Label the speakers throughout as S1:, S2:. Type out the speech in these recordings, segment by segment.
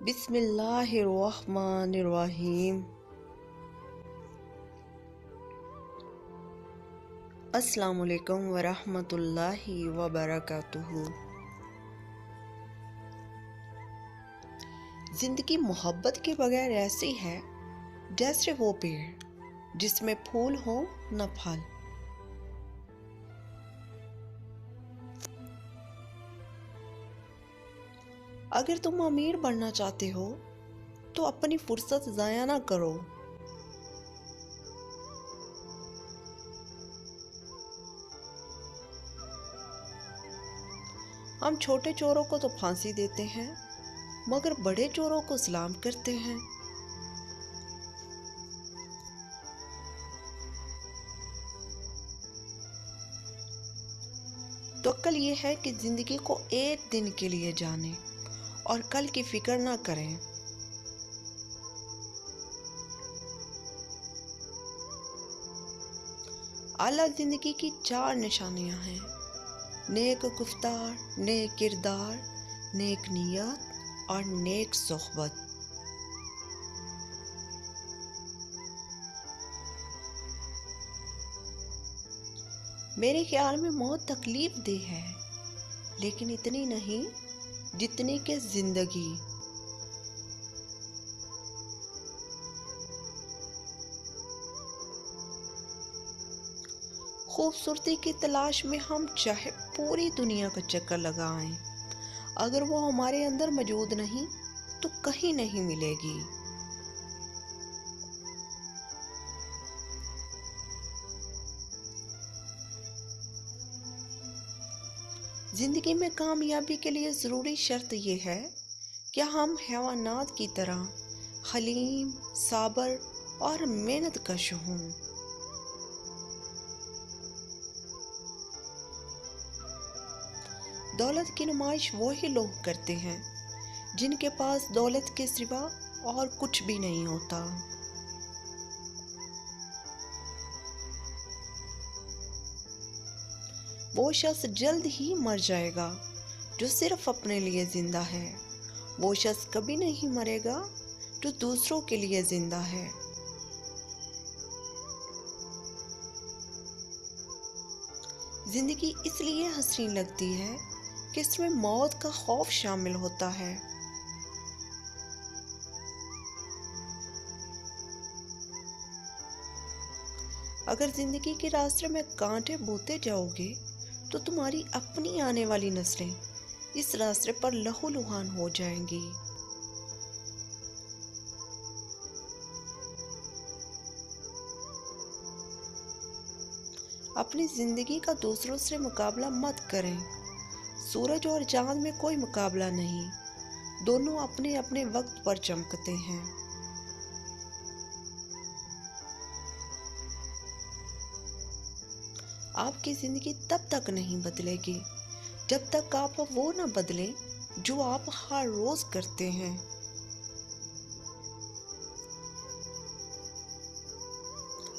S1: بسم اللہ الرحمن الرحیم۔ السلام علیکم ورحمۃ اللہ وبرکاتہ۔ زندگی محبت کے بغیر ایسی ہے جیسے وہ پیڑ جس میں پھول ہو نہ پھل۔ اگر تم امیر بننا چاہتے ہو تو اپنی فرصت ضائع نہ کرو۔ ہم چھوٹے چوروں کو تو پھانسی دیتے ہیں مگر بڑے چوروں کو سلام کرتے ہیں۔ تو عقل یہ ہے کہ زندگی کو ایک دن کے لیے جانیں اور کل کی فکر نہ کریں۔ اعلیٰ زندگی کی 4 نشانیاں ہیں: نیک گفتار، نیک کردار، نیک نیت اور نیک صحبت۔ میرے خیال میں موت تکلیف دہ ہے لیکن اتنی نہیں جتنی کہ زندگی۔ خوبصورتی کی تلاش میں ہم چاہے پوری دنیا کا چکر لگائیں، اگر وہ ہمارے اندر موجود نہیں تو کہیں نہیں ملے گی۔ زندگی میں کامیابی کے لیے ضروری شرط یہ ہے کہ ہم حیوانات کی طرح حلیم، صابر اور محنت کش ہوں۔ دولت کی نمائش وہی لوگ کرتے ہیں جن کے پاس دولت کے سوا اور کچھ بھی نہیں ہوتا۔ وہ شخص جلد ہی مر جائے گا جو صرف اپنے لیے زندہ ہے۔ وہ شخص کبھی نہیں مرے گا جو دوسروں کے لیے زندہ ہے۔ زندگی اس لیے حسین لگتی ہے کہ اس میں موت کا خوف شامل ہوتا ہے۔ اگر زندگی کے راستے میں کانٹے بوتے جاؤ گے تو تمہاری اپنی آنے والی نسلیں اس راستے پر لہو لہان ہو جائیں گی۔ اپنی زندگی کا دوسروں سے مقابلہ مت کریں۔ سورج اور چاند میں کوئی مقابلہ نہیں، دونوں اپنے اپنے وقت پر چمکتے ہیں۔ آپ کی زندگی تب تک نہیں بدلے گی جب تک آپ وہ نہ بدلیں جو آپ ہر روز کرتے ہیں۔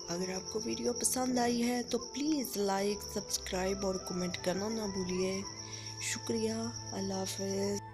S1: اگر آپ کو ویڈیو پسند آئی ہے تو پلیز لائک، سبسکرائب اور کمنٹ کرنا نہ بھولیے۔ شکریہ۔ اللہ حافظ۔